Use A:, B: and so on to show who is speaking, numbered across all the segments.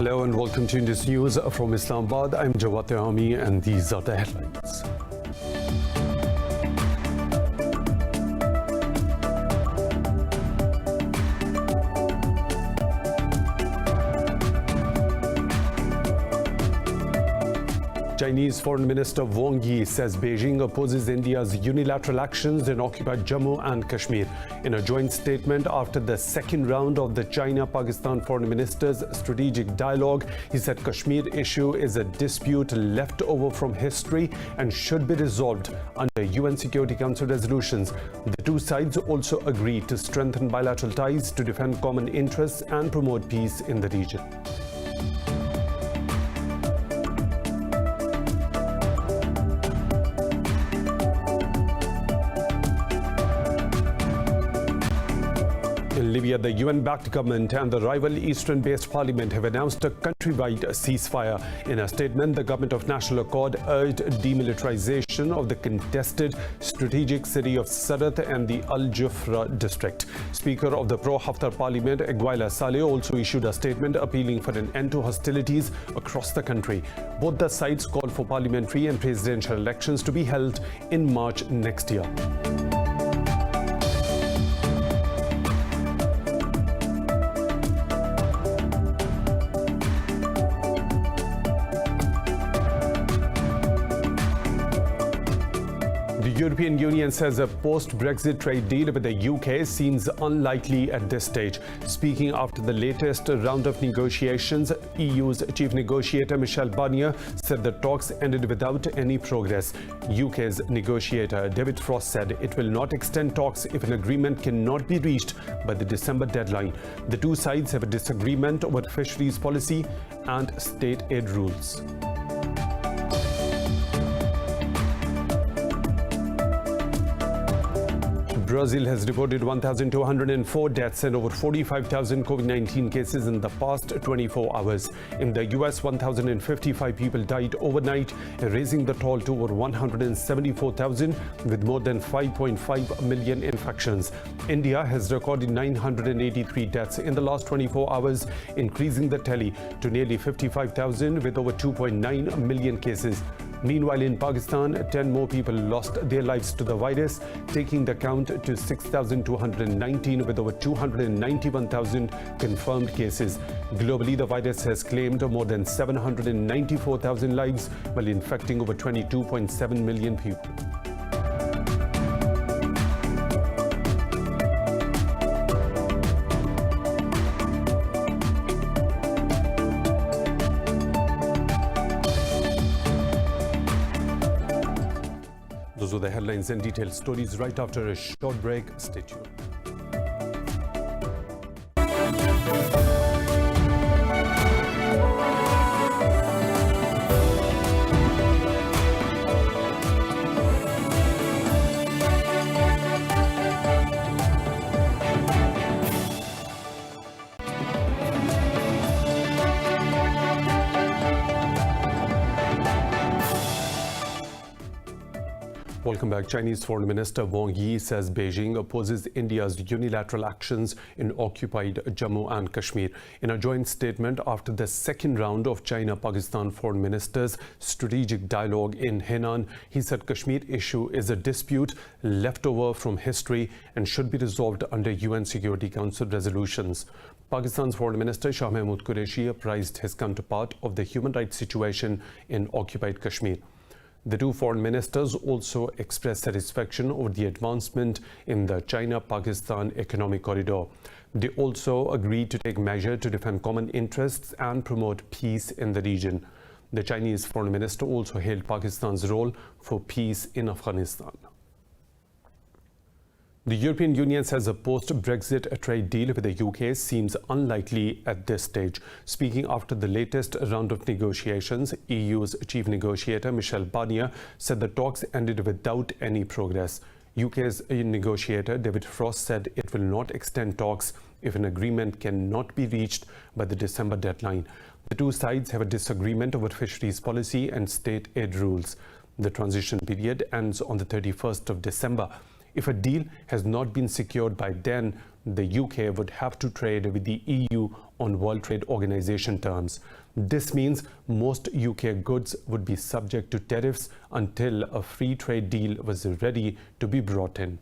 A: Hello and welcome to Indus News from Islamabad. I'm Jawad Tehami and these are the headlines. Chinese Foreign Minister Wang Yi says Beijing opposes India's unilateral actions in occupied Jammu and Kashmir. In a joint statement after the second round of the China-Pakistan Foreign Ministers' strategic dialogue, he said Kashmir issue is a dispute left over from history and should be resolved under UN Security Council resolutions. The two sides also agreed to strengthen bilateral ties to defend common interests and promote peace in the region. In Libya, the UN-backed government and the rival Eastern-based parliament have announced a countrywide ceasefire. In a statement, the government of National Accord urged demilitarization of the contested strategic city of Sarat and the Al Jufra district. Speaker of the pro-Haftar parliament, Aguila Saleh, also issued a statement appealing for an end to hostilities across the country. Both the sides called for parliamentary and presidential elections to be held in March next year. The European Union says a post-Brexit trade deal with the UK seems unlikely at this stage. Speaking after the latest round of negotiations, EU's chief negotiator Michel Barnier said the talks ended without any progress. UK's negotiator David Frost said it will not extend talks if an agreement cannot be reached by the December deadline. The two sides have a disagreement over fisheries policy and state aid rules. Brazil has reported 1,204 deaths and over 45,000 COVID-19 cases in the past 24 hours. In the US, 1,055 people died overnight, raising the toll to over 174,000 with more than 5.5 million infections. India has recorded 983 deaths in the last 24 hours, increasing the tally to nearly 55,000 with over 2.9 million cases. Meanwhile, in Pakistan, 10 more people lost their lives to the virus, taking the count to 6,219 with over 291,000 confirmed cases. Globally, the virus has claimed more than 794,000 lives while infecting over 22.7 million people. Those are the headlines and detailed stories right after a short break. Stay tuned. Welcome back. Chinese Foreign Minister Wang Yi says Beijing opposes India's unilateral actions in occupied Jammu and Kashmir. In a joint statement after the second round of China-Pakistan Foreign Ministers' strategic dialogue in Henan, he said Kashmir issue is a dispute left over from history and should be resolved under UN Security Council resolutions. Pakistan's Foreign Minister Shah Mahmood Qureshi apprised his counterpart of the human rights situation in occupied Kashmir. The two foreign ministers also expressed satisfaction over the advancement in the China-Pakistan economic corridor. They also agreed to take measures to defend common interests and promote peace in the region. The Chinese foreign minister also hailed Pakistan's role for peace in Afghanistan. The European Union says a post-Brexit trade deal with the UK seems unlikely at this stage. Speaking after the latest round of negotiations, EU's chief negotiator Michel Barnier said the talks ended without any progress. UK's negotiator David Frost said it will not extend talks if an agreement cannot be reached by the December deadline. The two sides have a disagreement over fisheries policy and state aid rules. The transition period ends on the 31st of December. If a deal has not been secured by then, the UK would have to trade with the EU on World Trade Organization terms. This means most UK goods would be subject to tariffs until a free trade deal was ready to be brought in.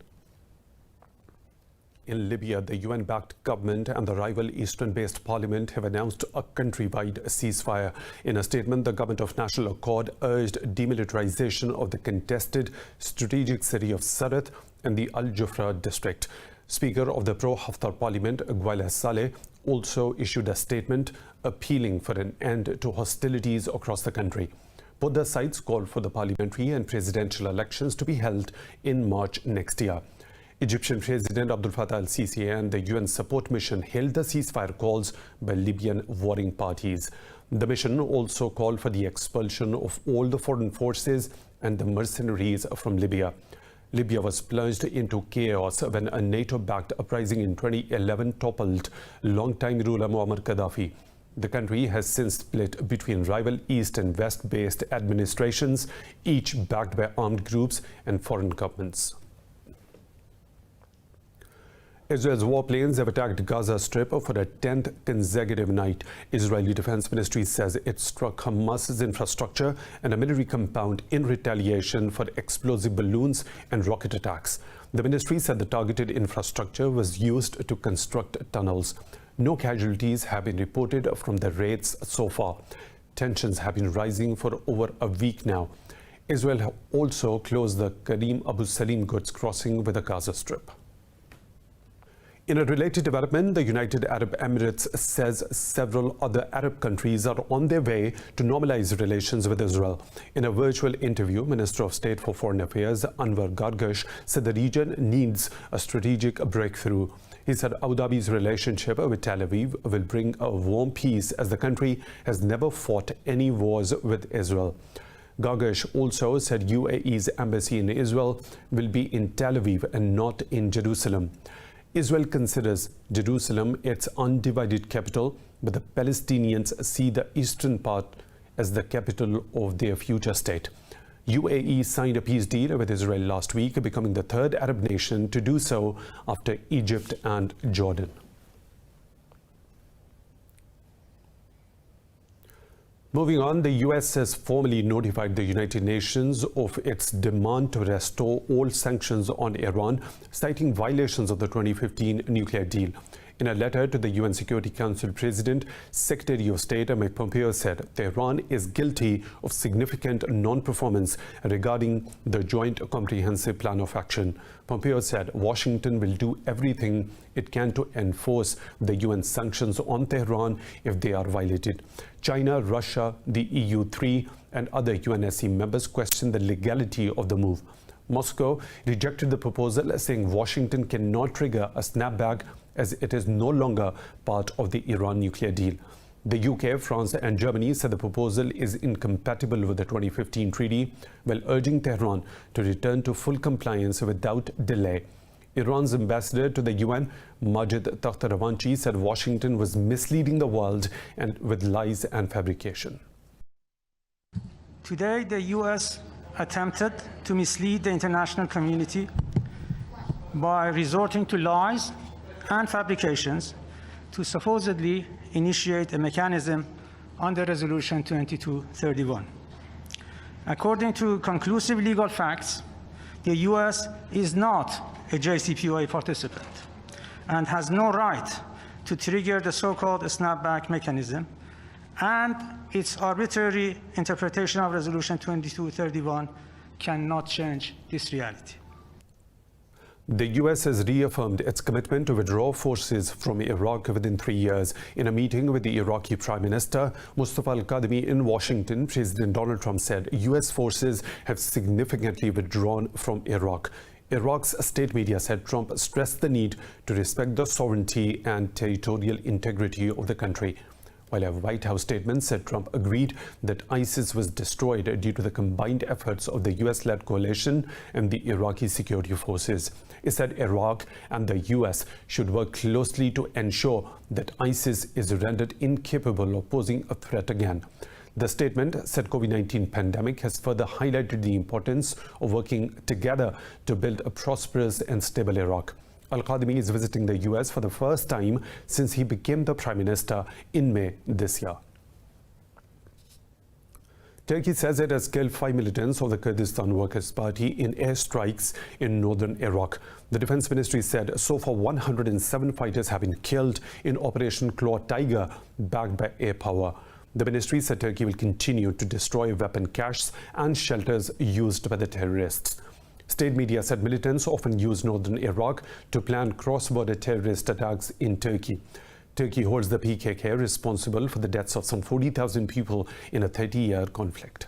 A: In Libya, the UN-backed government and the rival Eastern-based parliament have announced a countrywide ceasefire. In a statement, the government of National Accord urged demilitarization of the contested strategic city of Sirte and the Al Jufra district. Speaker of the pro-Haftar parliament, Gwaila Saleh, also issued a statement appealing for an end to hostilities across the country. Both the sides called for the parliamentary and presidential elections to be held in March next year. Egyptian President Abdel Fattah al-Sisi and the UN support mission hailed the ceasefire calls by Libyan warring parties. The mission also called for the expulsion of all the foreign forces and the mercenaries from Libya. Libya was plunged into chaos when a NATO-backed uprising in 2011 toppled longtime ruler Muammar Gaddafi. The country has since split between rival East and West-based administrations, each backed by armed groups and foreign governments. Israel's warplanes have attacked Gaza Strip for a 10th consecutive night. Israeli Defense Ministry says it struck Hamas's infrastructure and a military compound in retaliation for explosive balloons and rocket attacks. The ministry said the targeted infrastructure was used to construct tunnels. No casualties have been reported from the raids so far. Tensions have been rising for over a week now. Israel also closed the Karim Abu Salim goods crossing with the Gaza Strip. In a related development, the United Arab Emirates says several other Arab countries are on their way to normalize relations with Israel. In a virtual interview, Minister of State for Foreign Affairs Anwar Gargash said the region needs a strategic breakthrough. He said Abu Dhabi's relationship with Tel Aviv will bring a warm peace as the country has never fought any wars with Israel. Gargash also said UAE's embassy in Israel will be in Tel Aviv and not in Jerusalem. Israel considers Jerusalem its undivided capital, but the Palestinians see the eastern part as the capital of their future state. UAE signed a peace deal with Israel last week, becoming the third Arab nation to do so after Egypt and Jordan. Moving on, the US has formally notified the United Nations of its demand to restore all sanctions on Iran, citing violations of the 2015 nuclear deal. In a letter to the UN Security Council President, Secretary of State Mike Pompeo said Tehran is guilty of significant non-performance regarding the Joint Comprehensive Plan of Action. Pompeo said Washington will do everything it can to enforce the UN sanctions on Tehran if they are violated. China, Russia, the EU3 and other UNSC members questioned the legality of the move. Moscow rejected the proposal, saying Washington cannot trigger a snapback as it is no longer part of the Iran nuclear deal. The UK, France and Germany said the proposal is incompatible with the 2015 treaty, while urging Tehran to return to full compliance without delay. Iran's ambassador to the UN, Majid Takhtravanchi, said Washington was misleading the world and with lies and fabrication.
B: Today, the US attempted to mislead the international community by resorting to lies and fabrications to supposedly initiate a mechanism under Resolution 2231. According to conclusive legal facts, the US is not a JCPOA participant and has no right to trigger the so-called snapback mechanism, and its arbitrary interpretation of Resolution 2231 cannot change this reality.
A: The US has reaffirmed its commitment to withdraw forces from Iraq within 3 years. In a meeting with the Iraqi Prime Minister Mustafa al-Kadhimi in Washington, President Donald Trump said US forces have significantly withdrawn from Iraq. Iraq's state media said Trump stressed the need to respect the sovereignty and territorial integrity of the country, while a White House statement said Trump agreed that ISIS was destroyed due to the combined efforts of the US-led coalition and the Iraqi security forces. It said Iraq and the US should work closely to ensure that ISIS is rendered incapable of posing a threat again. The statement said COVID-19 pandemic has further highlighted the importance of working together to build a prosperous and stable Iraq. Al-Kadhimi is visiting the US for the first time since he became the Prime Minister in May this year. Turkey says it has killed 5 militants of the Kurdistan Workers' Party in airstrikes in northern Iraq. The Defense Ministry said so far 107 fighters have been killed in Operation Claw Tiger, backed by air power. The ministry said Turkey will continue to destroy weapon caches and shelters used by the terrorists. State media said militants often use northern Iraq to plan cross-border terrorist attacks in Turkey. Turkey holds the PKK responsible for the deaths of some 40,000 people in a 30-year conflict.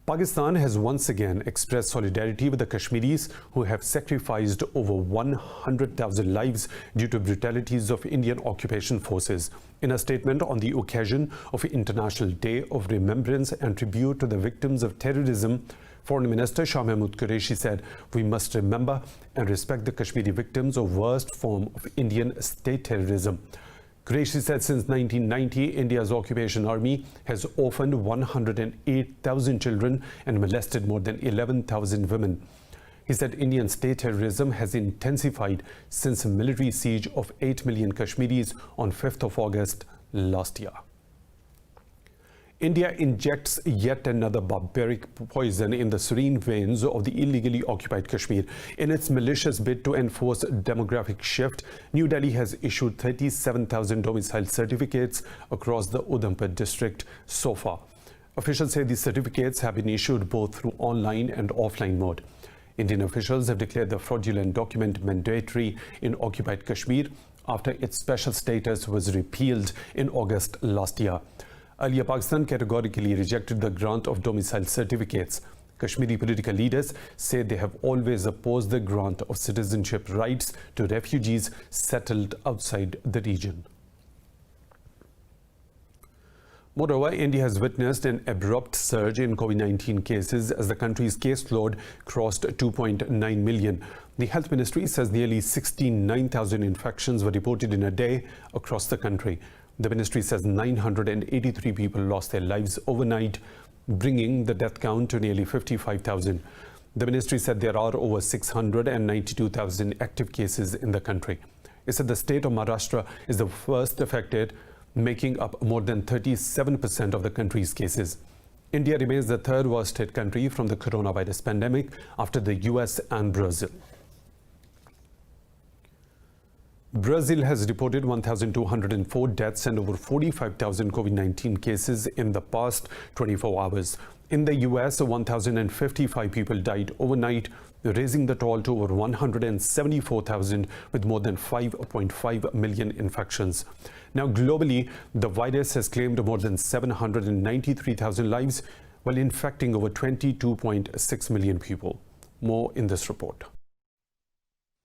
A: Pakistan has once again expressed solidarity with the Kashmiris who have sacrificed over 100,000 lives due to brutalities of Indian occupation forces. In a statement on the occasion of International Day of Remembrance and Tribute to the Victims of Terrorism, Foreign Minister Shah Mahmood Qureshi said, "We must remember and respect the Kashmiri victims of worst form of Indian state terrorism." Qureshi said since 1990, India's occupation army has orphaned 108,000 children and molested more than 11,000 women. He said Indian state terrorism has intensified since a military siege of 8 million Kashmiris on 5th of August last year. India injects yet another barbaric poison in the serene veins of the illegally occupied Kashmir. In its malicious bid to enforce demographic shift, New Delhi has issued 37,000 domicile certificates across the Udhampur district so far. Officials say these certificates have been issued both through online and offline mode. Indian officials have declared the fraudulent document mandatory in occupied Kashmir after its special status was repealed in August last year. Earlier, Pakistan categorically rejected the grant of domicile certificates. Kashmiri political leaders say they have always opposed the grant of citizenship rights to refugees settled outside the region. Moreover, India has witnessed an abrupt surge in COVID-19 cases as the country's caseload crossed 2.9 million. The Health Ministry says nearly 69,000 infections were reported in a day across the country. The ministry says 983 people lost their lives overnight, bringing the death count to nearly 55,000. The ministry said there are over 692,000 active cases in the country. It said the state of Maharashtra is the first affected, making up more than 37% of the country's cases. India remains the third worst hit country from the coronavirus pandemic after the US and Brazil. Brazil has reported 1,204 deaths and over 45,000 COVID-19 cases in the past 24 hours. In the US, 1,055 people died overnight, raising the toll to over 174,000 with more than 5.5 million infections. Now, globally, the virus has claimed more than 793,000 lives while infecting over 22.6 million people. More in this report.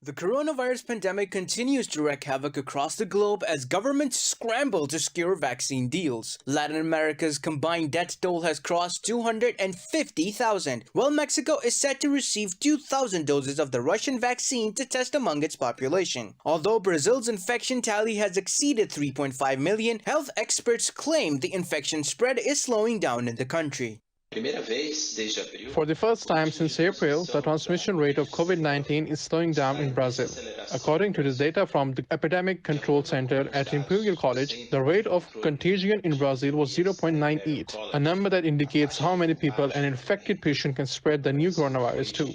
C: The coronavirus pandemic continues to wreak havoc across the globe as governments scramble to secure vaccine deals. Latin America's combined death toll has crossed 250,000, while Mexico is set to receive 2,000 doses of the Russian vaccine to test among its population. Although Brazil's infection tally has exceeded 3.5 million, health experts claim the infection spread is slowing down in the country.
D: For the first time since April, the transmission rate of COVID-19 is slowing down in Brazil. According to the data from the Epidemic Control Center at Imperial College, the rate of contagion in Brazil was 0.98, a number that indicates how many people an infected patient can spread the new coronavirus to.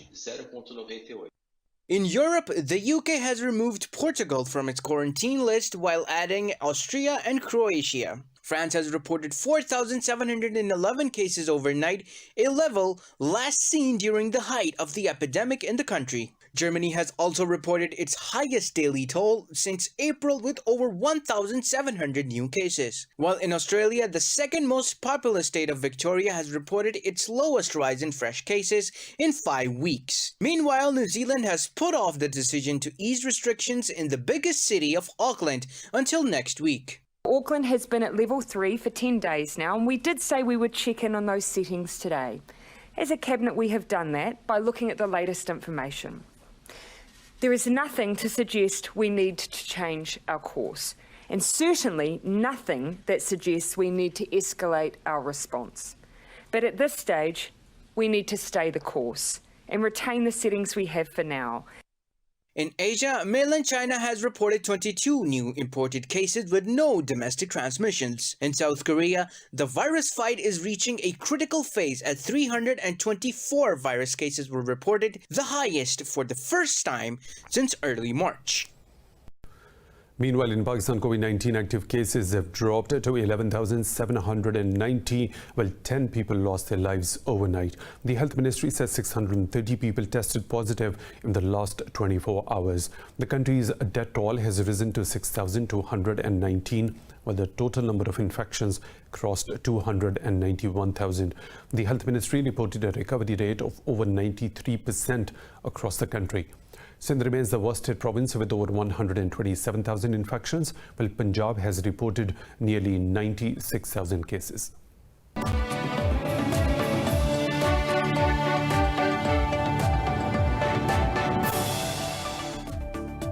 C: In Europe, the UK has removed Portugal from its quarantine list while adding Austria and Croatia. France has reported 4,711 cases overnight, a level last seen during the height of the epidemic in the country. Germany has also reported its highest daily toll since April with over 1,700 new cases. While in Australia, the second most populous state of Victoria has reported its lowest rise in fresh cases in 5 weeks. Meanwhile, New Zealand has put off the decision to ease restrictions in the biggest city of Auckland until next week.
E: Auckland has been at level 3 for 10 days now, and we did say we would check in on those settings today. As a cabinet, we have done that by looking at the latest information. There is nothing to suggest we need to change our course, and certainly nothing that suggests we need to escalate our response. But at this stage, we need to stay the course and retain the settings we have for now.
C: In Asia, mainland China has reported 22 new imported cases with no domestic transmissions. In South Korea, the virus fight is reaching a critical phase as 324 virus cases were reported, the highest for the first time since early March.
A: Meanwhile, in Pakistan, COVID-19 active cases have dropped to 11,790, while 10 people lost their lives overnight. The Health Ministry says 630 people tested positive in the last 24 hours. The country's death toll has risen to 6,219, while the total number of infections crossed 291,000. The Health Ministry reported a recovery rate of over 93% across the country. Sindh remains the worst hit province with over 127,000 infections, while Punjab has reported nearly 96,000 cases.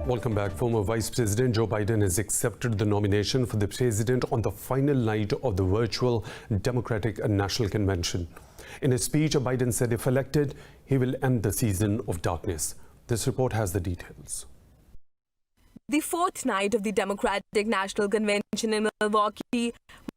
A: Welcome back. Former Vice President Joe Biden has accepted the nomination for the president on the final night of the virtual Democratic National Convention. In his speech, Biden said if elected, he will end the season of darkness. This report has the details.
F: The fourth night of the Democratic National Convention in Milwaukee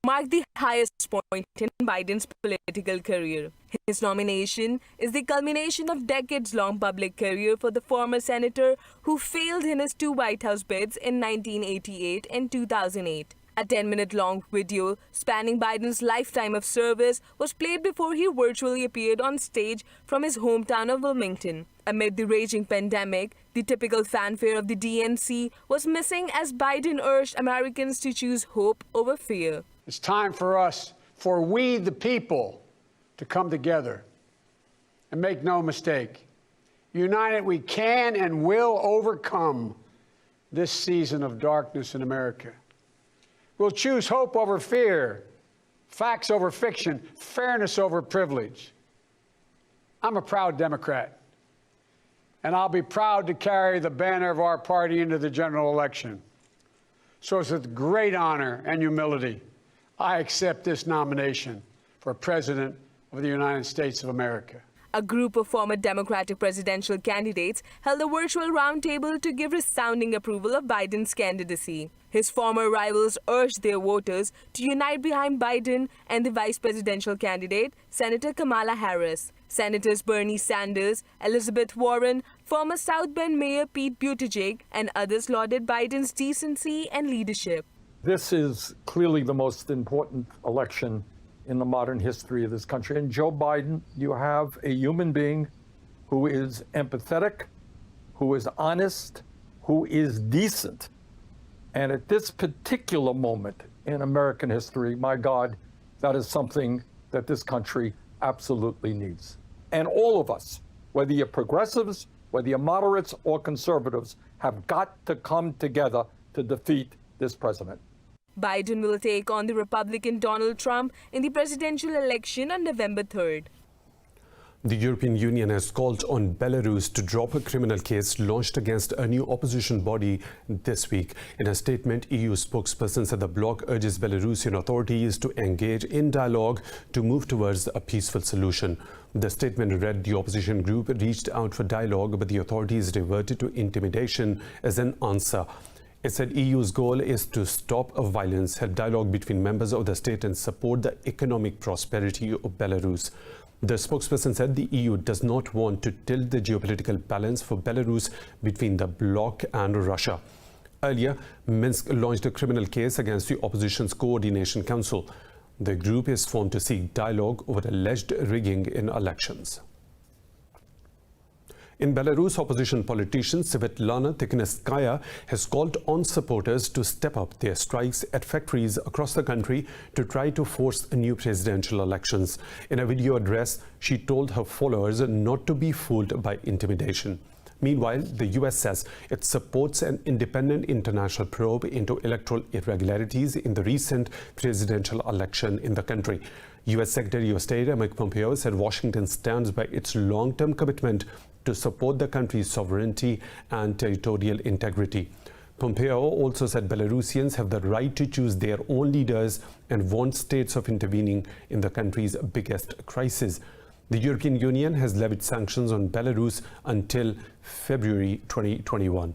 F: marked the highest point in Biden's political career. His nomination is the culmination of decades-long public career for the former senator who failed in his two White House bids in 1988 and 2008. A 10-minute-long video spanning Biden's lifetime of service was played before he virtually appeared on stage from his hometown of Wilmington. Amid the raging pandemic, the typical fanfare of the DNC was missing as Biden urged Americans to choose hope over fear.
G: It's time for us, for we the people, to come together. And make no mistake, united we can and will overcome this season of darkness in America. We'll choose hope over fear, facts over fiction, fairness over privilege. I'm a proud Democrat, and I'll be proud to carry the banner of our party into the general election. So it's with great honor and humility, I accept this nomination for President of the United States of America.
F: A group of former Democratic presidential candidates held a virtual roundtable to give resounding approval of Biden's candidacy. His former rivals urged their voters to unite behind Biden and the vice presidential candidate, Senator Kamala Harris. Senators Bernie Sanders, Elizabeth Warren, former South Bend Mayor Pete Buttigieg, and others lauded Biden's decency and leadership.
H: This is clearly the most important election in the modern history of this country. And Joe Biden, you have a human being who is empathetic, who is honest, who is decent. And at this particular moment in American history, my God, that is something that this country absolutely needs. And all of us, whether you're progressives, whether you're moderates or conservatives, have got to come together to defeat this president.
F: Biden will take on the Republican Donald Trump in the presidential election on November 3rd.
A: The European Union has called on Belarus to drop a criminal case launched against a new opposition body this week. In a statement, EU spokesperson said the bloc urges Belarusian authorities to engage in dialogue to move towards a peaceful solution. The statement read the opposition group reached out for dialogue, but the authorities reverted to intimidation as an answer. It said EU's goal is to stop violence, help dialogue between members of the state and support the economic prosperity of Belarus. The spokesperson said the EU does not want to tilt the geopolitical balance for Belarus between the bloc and Russia. Earlier, Minsk launched a criminal case against the opposition's Coordination Council. The group is formed to seek dialogue over alleged rigging in elections. In Belarus, opposition politician Svetlana Tikhanovskaya has called on supporters to step up their strikes at factories across the country to try to force new presidential elections. In a video address, she told her followers not to be fooled by intimidation. Meanwhile, the US says it supports an independent international probe into electoral irregularities in the recent presidential election in the country. US Secretary of State Mike Pompeo said Washington stands by its long-term commitment to support the country's sovereignty and territorial integrity. Pompeo also said Belarusians have the right to choose their own leaders and warned states of intervening in the country's biggest crisis. The European Union has levied sanctions on Belarus until February 2021.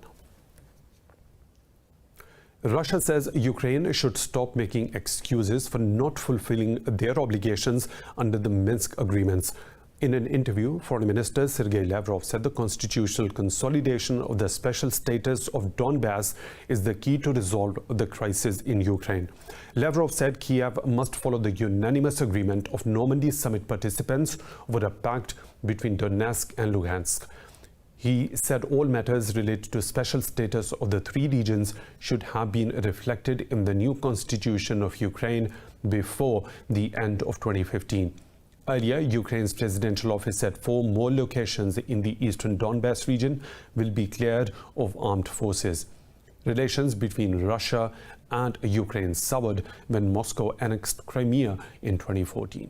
A: Russia says Ukraine should stop making excuses for not fulfilling their obligations under the Minsk agreements. In an interview, Foreign Minister Sergei Lavrov said the constitutional consolidation of the special status of Donbass is the key to resolve the crisis in Ukraine. Lavrov said Kiev must follow the unanimous agreement of Normandy summit participants over a pact between Donetsk and Luhansk. He said all matters related to special status of the three regions should have been reflected in the new constitution of Ukraine before the end of 2015. Earlier, Ukraine's presidential office said 4 more locations in the eastern Donbass region will be cleared of armed forces. Relations between Russia and Ukraine soured when Moscow annexed Crimea in 2014.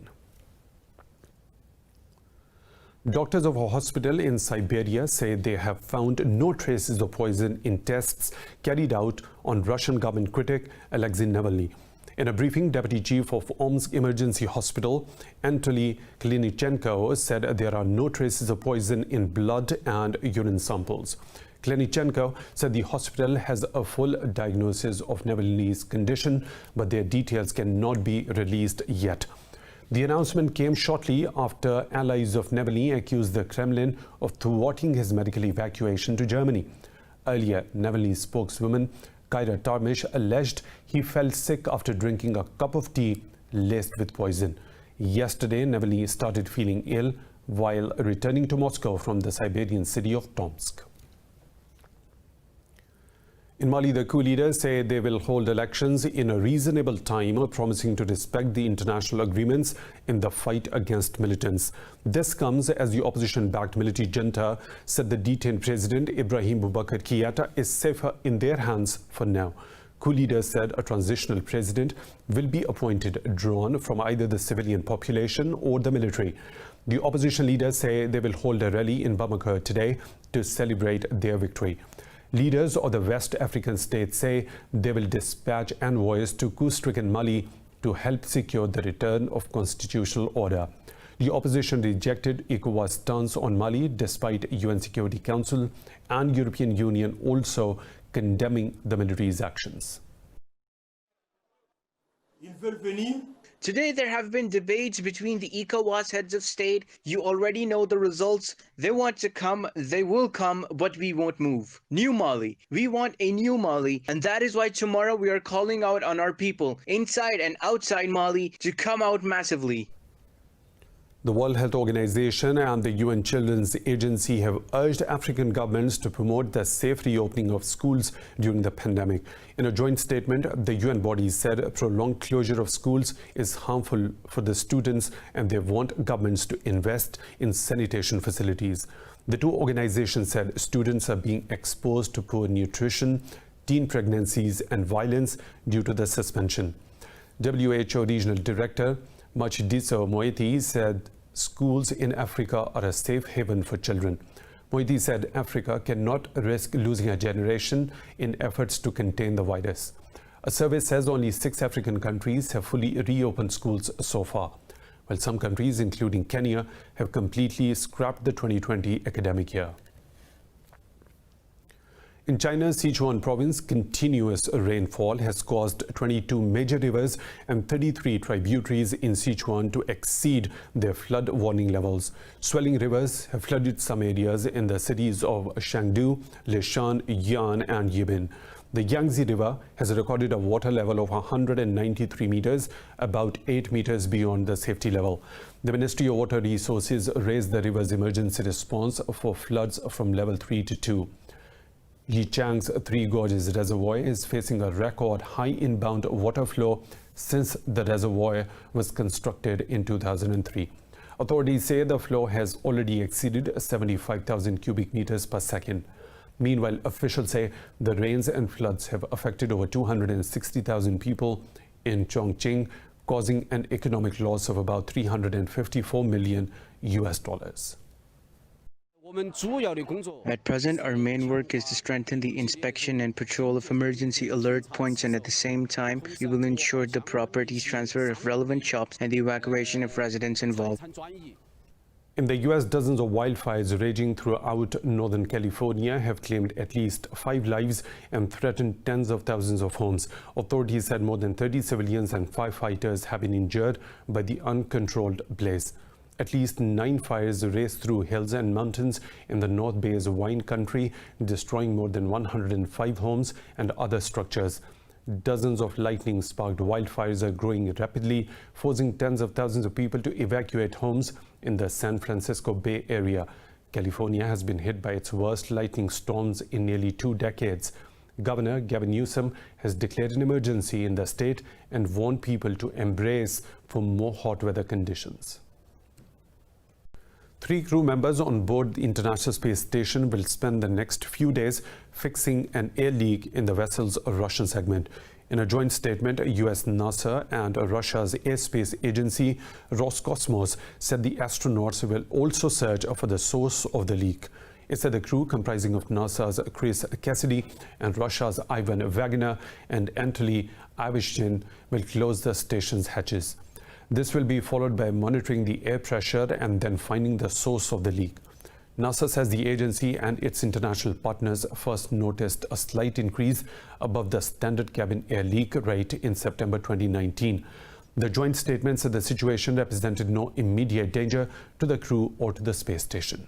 A: Doctors of a hospital in Siberia say they have found no traces of poison in tests carried out on Russian government critic Alexei Navalny. In a briefing, Deputy Chief of Omsk Emergency Hospital, Anatoly Klinichenko, said there are no traces of poison in blood and urine samples. Klinichenko said the hospital has a full diagnosis of Navalny's condition, but their details cannot be released yet. The announcement came shortly after allies of Navalny accused the Kremlin of thwarting his medical evacuation to Germany. Earlier, Navalny's spokeswoman Kyra Tarmish alleged he felt sick after drinking a cup of tea laced with poison. Yesterday, Navalny started feeling ill while returning to Moscow from the Siberian city of Tomsk. In Mali, the coup leaders say they will hold elections in a reasonable time, promising to respect the international agreements in the fight against militants. This comes as the opposition-backed military junta said the detained president Ibrahim Boubacar Keïta is safer in their hands for now. Coup leaders said a transitional president will be appointed drawn from either the civilian population or the military. The opposition leaders say they will hold a rally in Bamako today to celebrate their victory. Leaders of the West African states say they will dispatch envoys to coup-stricken Mali to help secure the return of constitutional order. The opposition rejected ECOWAS stance on Mali despite UN Security Council and European Union also condemning the military's actions.
C: Today there have been debates between the ECOWAS heads of state. You already know the results. They want to come, they will come, but we won't move. New Mali. We want a new Mali, and that is why tomorrow we are calling out on our people inside and outside Mali to come out massively.
A: The World Health Organization and the UN Children's Agency have urged African governments to promote the safe reopening of schools during the pandemic. In a joint statement, the UN bodies said a prolonged closure of schools is harmful for the students and they want governments to invest in sanitation facilities. The two organizations said students are being exposed to poor nutrition, teen pregnancies and violence due to the suspension. WHO Regional Director Matshidiso Moeti said schools in Africa are a safe haven for children. Moeti said Africa cannot risk losing a generation in efforts to contain the virus. A survey says only 6 African countries have fully reopened schools so far, while some countries, including Kenya, have completely scrapped the 2020 academic year. In China's Sichuan province, continuous rainfall has caused 22 major rivers and 33 tributaries in Sichuan to exceed their flood warning levels. Swelling rivers have flooded some areas in the cities of Shangdu, Leshan, Yan, and Yibin. The Yangtze River has recorded a water level of 193 meters, about 8 meters beyond the safety level. The Ministry of Water Resources raised the river's emergency response for floods from level 3 to 2. Yichang's Three Gorges Reservoir is facing a record high inbound water flow since the reservoir was constructed in 2003. Authorities say the flow has already exceeded 75,000 cubic meters per second. Meanwhile, officials say the rains and floods have affected over 260,000 people in Chongqing, causing an economic loss of about $354 million.
C: At present, our main work is to strengthen the inspection and patrol of emergency alert points, and at the same time, we will ensure the property transfer of relevant shops and the evacuation of residents involved.
A: In the US, dozens of wildfires raging throughout Northern California have claimed at least 5 lives and threatened tens of thousands of homes. Authorities said more than 30 civilians and firefighters have been injured by the uncontrolled blaze. At least 9 fires raced through hills and mountains in the North Bay's wine country, destroying more than 105 homes and other structures. Dozens of lightning-sparked wildfires are growing rapidly, forcing tens of thousands of people to evacuate homes in the San Francisco Bay Area. California has been hit by its worst lightning storms in nearly 2 decades. Governor Gavin Newsom has declared an emergency in the state and warned people to embrace for more hot weather conditions. 3 crew members on board the International Space Station will spend the next few days fixing an air leak in the vessel's Russian segment. In a joint statement, US NASA and Russia's airspace agency Roscosmos said the astronauts will also search for the source of the leak. It said the crew, comprising of NASA's Chris Cassidy and Russia's Ivan Vagina and Anatoly Ivashkin, will close the station's hatches. This will be followed by monitoring the air pressure and then finding the source of the leak. NASA says the agency and its international partners first noticed a slight increase above the standard cabin air leak rate in September 2019. The joint statement said the situation represented no immediate danger to the crew or to the space station.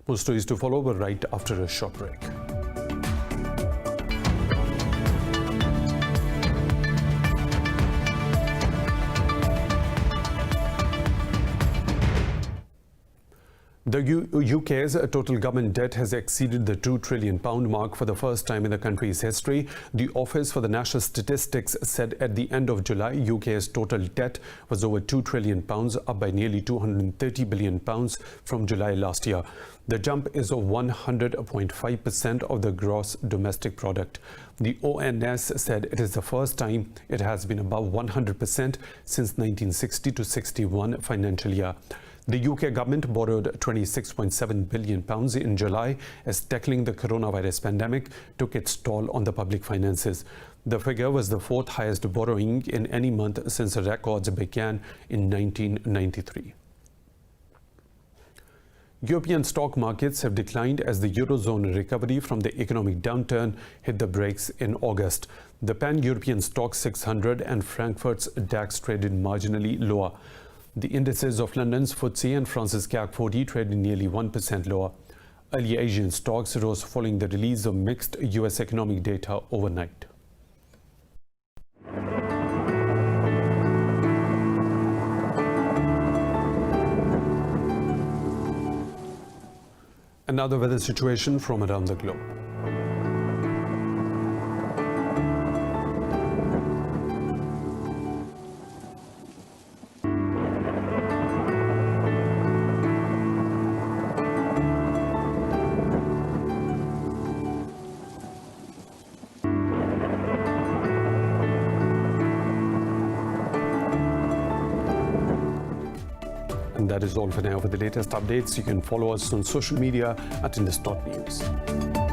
A: More stories to follow right after a short break. The UK's total government debt has exceeded the £2 trillion mark for the first time in the country's history. The Office for the National Statistics said at the end of July, UK's total debt was over £2 trillion, up by nearly £230 billion from July last year. The jump is of 100.5% of the gross domestic product. The ONS said it is the first time it has been above 100% since 1960-61 financial year. The UK government borrowed £26.7 billion in July as tackling the coronavirus pandemic took its toll on the public finances. The figure was the 4th highest borrowing in any month since the records began in 1993. European stock markets have declined as the Eurozone recovery from the economic downturn hit the brakes in August. The pan-European stock 600 and Frankfurt's DAX traded marginally lower. The indices of London's FTSE and France's CAC 40 traded nearly 1% lower. Early Asian stocks rose following the release of mixed US economic data overnight. Another weather situation from around the globe. And that is all for now. For the latest updates, you can follow us on social media at Indus.News.